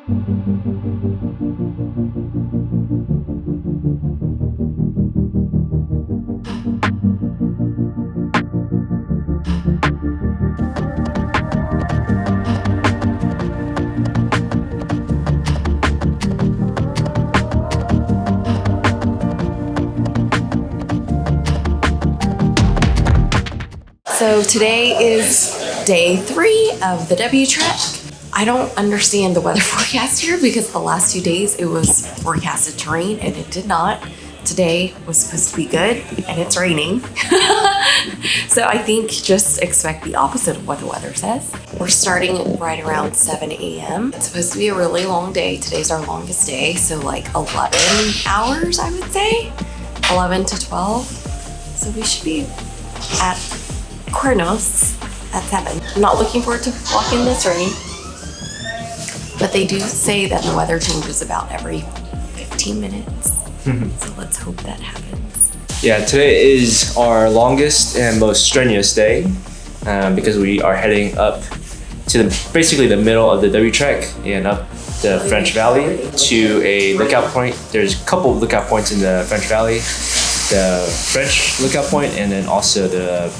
So today is day 3 of the W trek. I don't understand the weather forecast here because the last 2 days it was forecasted to rain and it did not. Today was supposed to be good and it's raining. So I think just expect the opposite of what the weather says. We're starting right around 7 a.m. It's supposed to be a really long day. Today's our longest day, so like 11 hours, I would say. 11 to 12. So we should be at Cuernos at 7. I'm not looking forward to walking this rain, but they do say that the weather changes about every 15 minutes. So let's hope that happens. Yeah, today is our longest and most strenuous day because we are heading up to basically the middle of the W trek and up the French Valley to a lookout point. There's a couple of lookout points in the French Valley. The French lookout point and then also the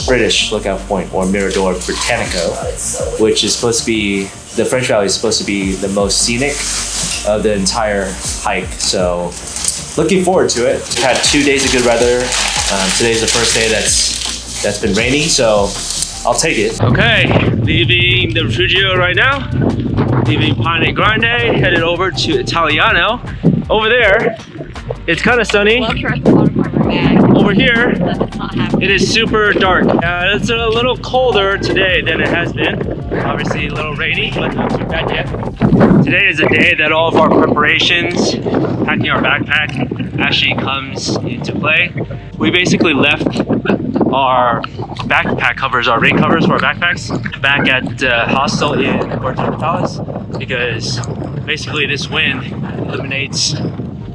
British lookout point, or Mirador Britannico, which is supposed to be, the French Valley is supposed to be the most scenic of the entire hike. So looking forward to it. We've had 2 days of good weather. Today's the first day that's been rainy, so I'll take it. Okay, leaving the Refugio right now, leaving Pane Grande, headed over to Italiano. Over there, it's kind of sunny. Over here, it is super dark. It's a little colder today than it has been. Obviously a little rainy, but not too bad yet. Today is a day that all of our preparations, packing our backpack, actually comes into play. We basically left our backpack covers, our rain covers for our backpacks, back at the hostel in Puerto Natales, because basically this wind eliminates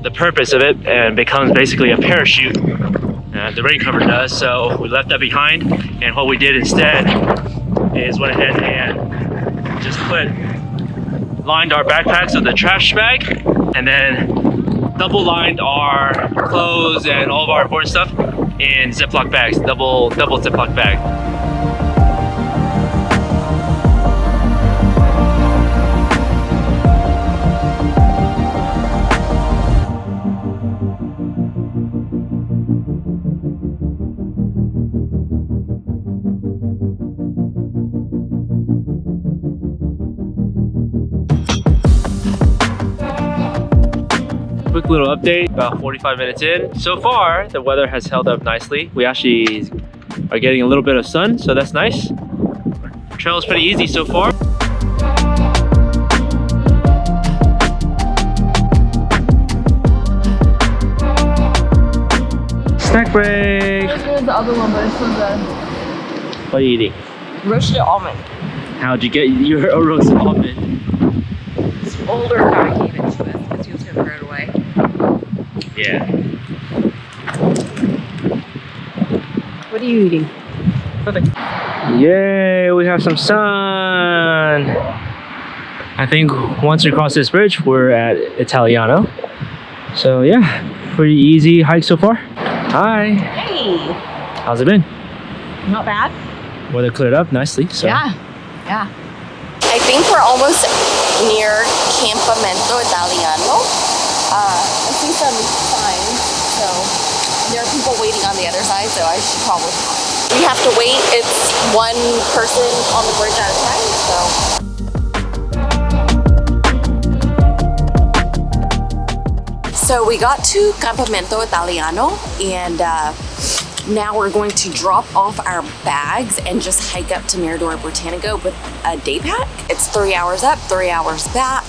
the purpose of it and becomes basically a parachute. The rain cover does, so we left that behind, and what we did instead is went ahead and just lined our backpacks with a trash bag, and then double lined our clothes and all of our important stuff in Ziploc bags, double Ziploc bag. Quick little update, about 45 minutes in. So far, the weather has held up nicely. We actually are getting a little bit of sun, so that's nice. Trail is pretty easy so far. Snack break! Here's the other one, but it's from the... What are you eating? Roasted almond. How'd you get your roasted almond? This older guy gave it to us because he was going to throw it away. Yeah. What are you eating? Nothing. Yay, we have some sun. I think once we cross this bridge, we're at Italiano. So yeah, pretty easy hike so far. Hi. Hey. How's it been? Not bad. Weather cleared up nicely. So. Yeah. I think we're almost near Campamento Italiano. I see some signs, so there are people waiting on the other side, so I should probably we have to wait. It's one person on the bridge at a time, so. So we got to Campamento Italiano, and now we're going to drop off our bags and just hike up to Mirador Britannico with a day pack. It's 3 hours up, 3 hours back,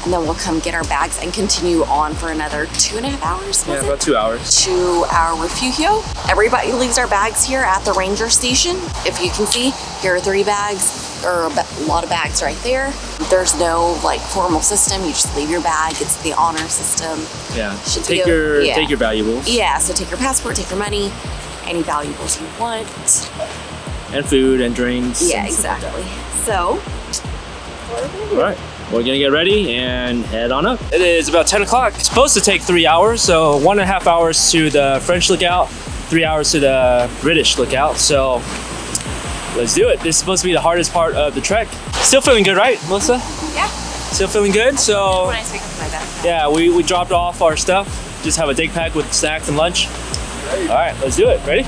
and then we'll come get our bags and continue on for another 2.5 hours. Yeah, about 2 hours. To our refugio. Everybody leaves our bags here at the ranger station. If you can see, here are 3 bags, or a lot of bags right there. There's no like formal system. You just leave your bag. It's the honor system. Yeah. Take your valuables. Yeah. So take your passport, take your money, any valuables you want, and food and drinks. Yeah, and exactly. So, all right. we're gonna get ready and head on up. It is about 10 o'clock. It's supposed to take 3 hours, so 1.5 hours to the French lookout, 3 hours to the British lookout. So let's do it. This is supposed to be the hardest part of the trek. Still feeling good, right, Melissa? Yeah. Still feeling good. So When I take my backpack. yeah, we dropped off our stuff. Just have a day pack with snacks and lunch. All right, let's do it. Ready?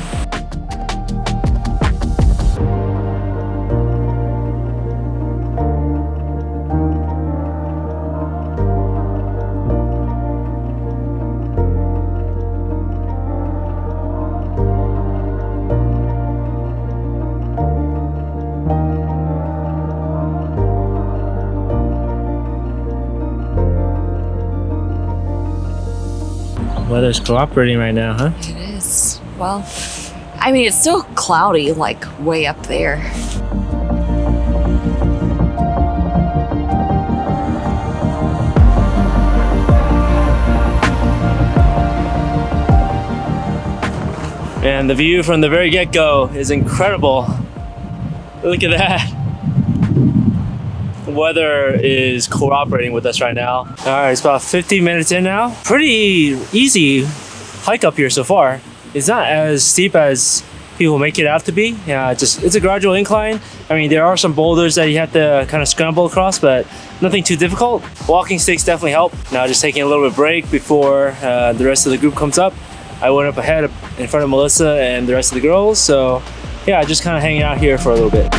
Weather's cooperating right now, huh? It is. Well, I mean, it's still cloudy, like way up there. And the view from the very get-go is incredible. Look at that. The weather is cooperating with us right now. All right, it's about 15 minutes in now. Pretty easy hike up here so far. It's not as steep as people make it out to be. Yeah, it's a gradual incline. I mean, there are some boulders that you have to kind of scramble across, but nothing too difficult. Walking sticks definitely help. Now just taking a little bit of break before the rest of the group comes up. I went up ahead in front of Melissa and the rest of the girls. So yeah, just kind of hanging out here for a little bit.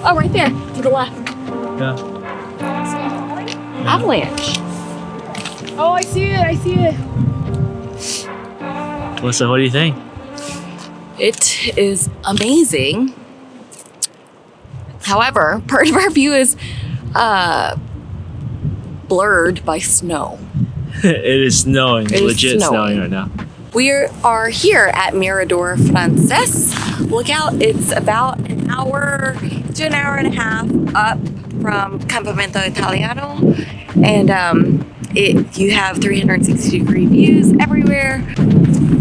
Oh, right there, to the left. Yeah. Avalanche. Oh, I see it. I see it. Melissa, what do you think? It is amazing. However, part of our view is blurred by snow. It is snowing. It is Legit snowing snowing right now. We are here at Mirador Frances Lookout. It's about an hour to an hour and a half up from Campamento Italiano. And you have 360-degree views everywhere.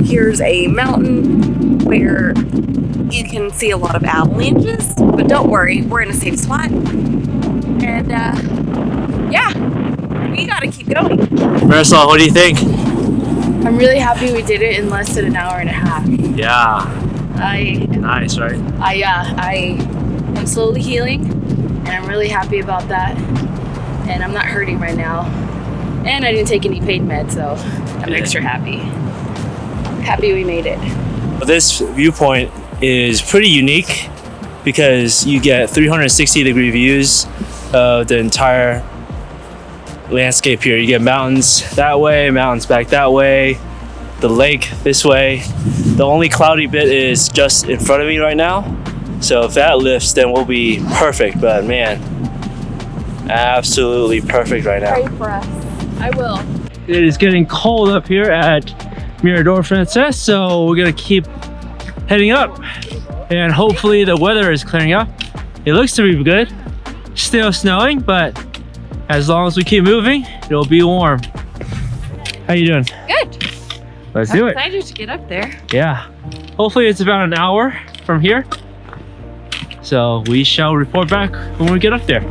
Here's a mountain where you can see a lot of avalanches, but don't worry, we're in a safe spot. And yeah, we gotta keep going. Marisol, what do you think? I'm really happy we did it in less than an hour and a half. Yeah, I nice, right? am slowly healing, and I'm really happy about that. And I'm not hurting right now. And I didn't take any pain meds, so I'm extra happy. Happy we made it. This viewpoint is pretty unique because you get 360-degree views of the entire landscape here. You get mountains that way, mountains back that way, the lake this way. The only cloudy bit is just in front of me right now. So if that lifts, then we'll be perfect. But man, absolutely perfect right now. Pray for us. I will. It is getting cold up here at Mirador Frances, so we're gonna keep heading up and hopefully the weather is clearing up. It looks to be good. Still snowing, but as long as we keep moving, it'll be warm. How you doing? Good. Let's do it. Excited to get up there. Yeah. Hopefully it's about an hour from here. So we shall report back when we get up there.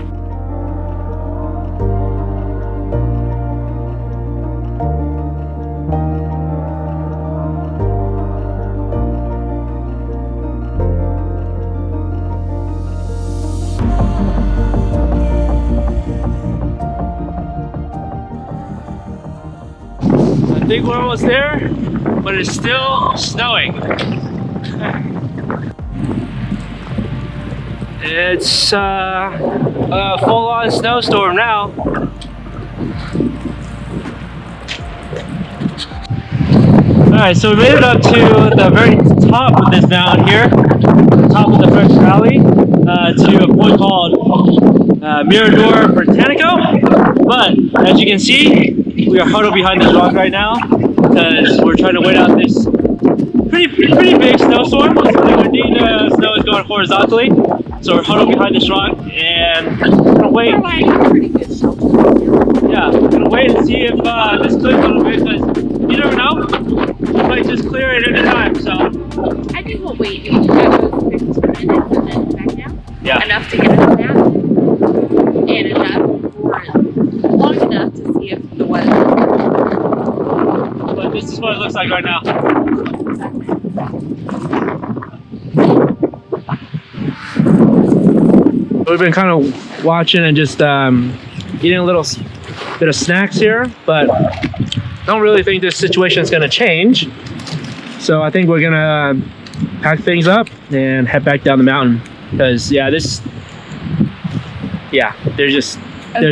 I think we're almost there, but it's still snowing. It's a full-on snowstorm now. Alright, so we made it up to the very top of this mountain here, top of the French Valley, to a point called Mirador Botanico. But as you can see, we are huddled behind this rock right now because we're trying to wait out this pretty big snowstorm. It's really windy. The snow is going horizontally, So we're huddled behind this rock and we're gonna wait. Pretty good shelter. Yeah, we're gonna wait and see if this clears a little bit, because you never know. It might just clear it at a time. So I think we'll wait about those 15 minutes and then back down. yeah. Enough to get us nap and enough for long enough to see if the weather. But this is what it looks like right now. We've been kind of watching and just eating a little bit of snacks here, but I don't really think this situation is going to change. So I think we're going to pack things up and head back down the mountain, because there's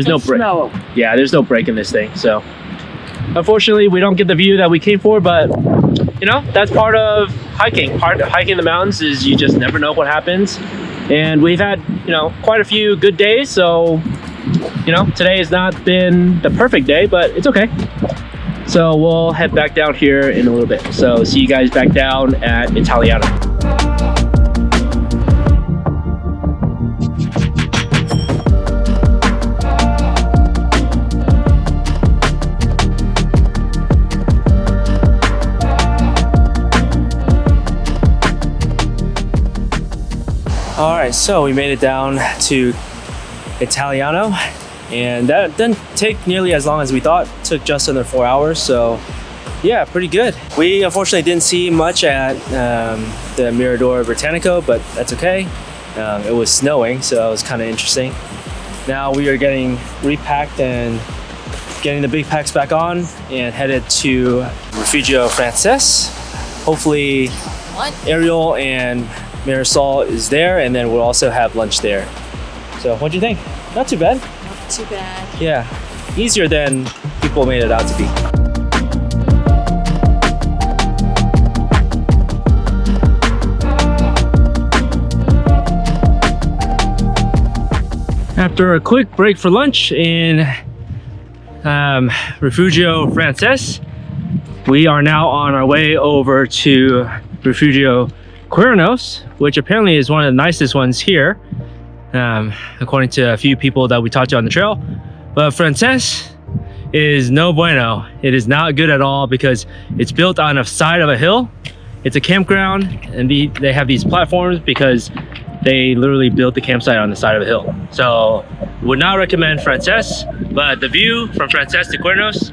no break. Yeah, there's no break in this thing. So unfortunately, we don't get the view that we came for, but you know, that's part of hiking. Part of hiking the mountains is you just never know what happens. And we've had, you know, quite a few good days. So, you know, today has not been the perfect day, but it's okay. So we'll head back down here in a little bit. So see you guys back down at Italiano. All right, so we made it down to Italiano, and that didn't take nearly as long as we thought. It took just under 4 hours, so yeah, pretty good. We unfortunately didn't see much at the Mirador Britannico, but that's okay. It was snowing, so it was kind of interesting. Now we are getting repacked and getting the big packs back on and headed to Refugio Frances. Hopefully Ariel and Marisol is there, and then we'll also have lunch there. So what do you think? Not too bad. Not too bad. Yeah, easier than people made it out to be. After a quick break for lunch in Refugio Frances, we are now on our way over to Refugio Quirnos, which apparently is one of the nicest ones here, according to a few people that we talked to on the trail. But Frances is no bueno. It is not good at all because it's built on a side of a hill. It's a campground, and they have these platforms because they literally built the campsite on the side of a hill. So would not recommend Frances, but the view from Frances to Quirnos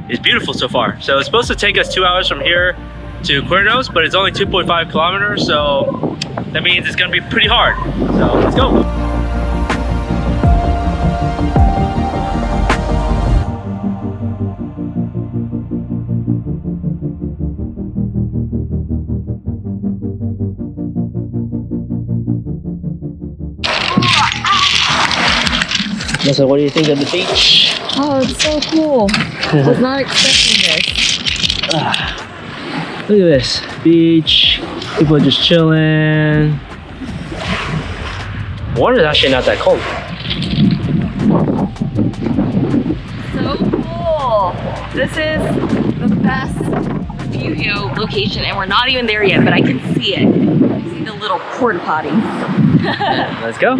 is beautiful so far. So it's supposed to take us 2 hours from here to Quirnos, but it's only 2.5 kilometers, so that means it's gonna be pretty hard. So let's go. So what do you think of the beach? Oh, it's so cool. I was not expecting this. Look at this beach. People are just chilling. Water is actually not that cold. So cool. This is the best Refugio location, and we're not even there yet, but I can see it. I see the little porta potty. Let's go.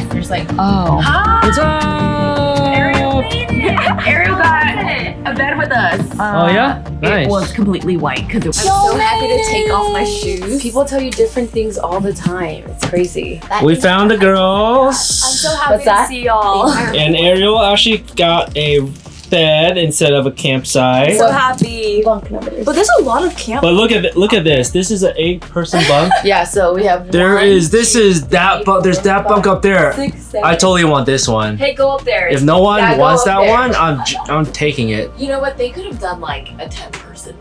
There's like, Oh. hi! What's up? Ariel made it! Ariel got a bed with us. Oh yeah? Nice. It was completely white because it was So so happy to take off my nice. shoes. People tell you different things all the time. It's crazy. We found the girls. I'm so happy What's that? to see y'all. And Ariel actually got a bed instead of a campsite. So happy. Bunk numbers. But there's a lot of camp. But look at this. This is an 8-person bunk. Yeah, so we have There's that bunk. There's that bunk up there. 6, 7. I totally want this one. Hey, go up there. If no one Yeah, go wants up that there. one, I'm taking it. You know what? They could have done like a 10-person.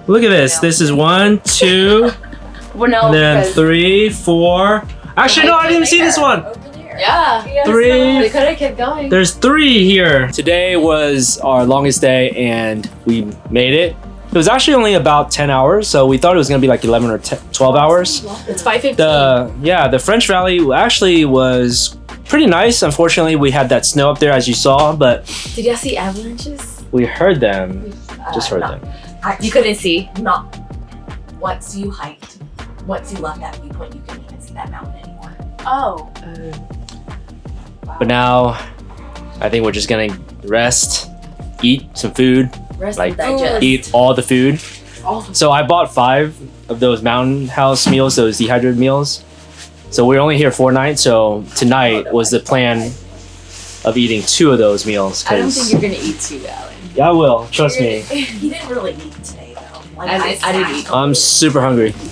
Look at this. This is 1, 2, Well, no, and then because 3, 4. Actually, no, I didn't even see this one. Yeah. Yes, 3. They could have kept going. There's 3 here. Today was our longest day, and we made it. was actually only about 10 hours, so we thought it was gonna be like 11 or 12 hours. It's 5:15. The French Valley actually was pretty nice. Unfortunately, we had that snow up there as you saw, but Did y'all see avalanches? we heard them. Just heard them. You couldn't see. Not once you hiked, once you left that viewpoint, you couldn't even see that mountain anymore. Oh. But now, I think we're just gonna rest, eat some food, Rest like and digest. eat all the food. Oh. So I bought 5 of those mountain house meals, those dehydrated meals. So we're only here 4 nights. So tonight was the plan of eating 2 of those meals. I don't think 'cause- you're gonna eat too, Alan. Yeah, I will. Trust me. He didn't really eat today though. Like I didn't eat. I'm super hungry.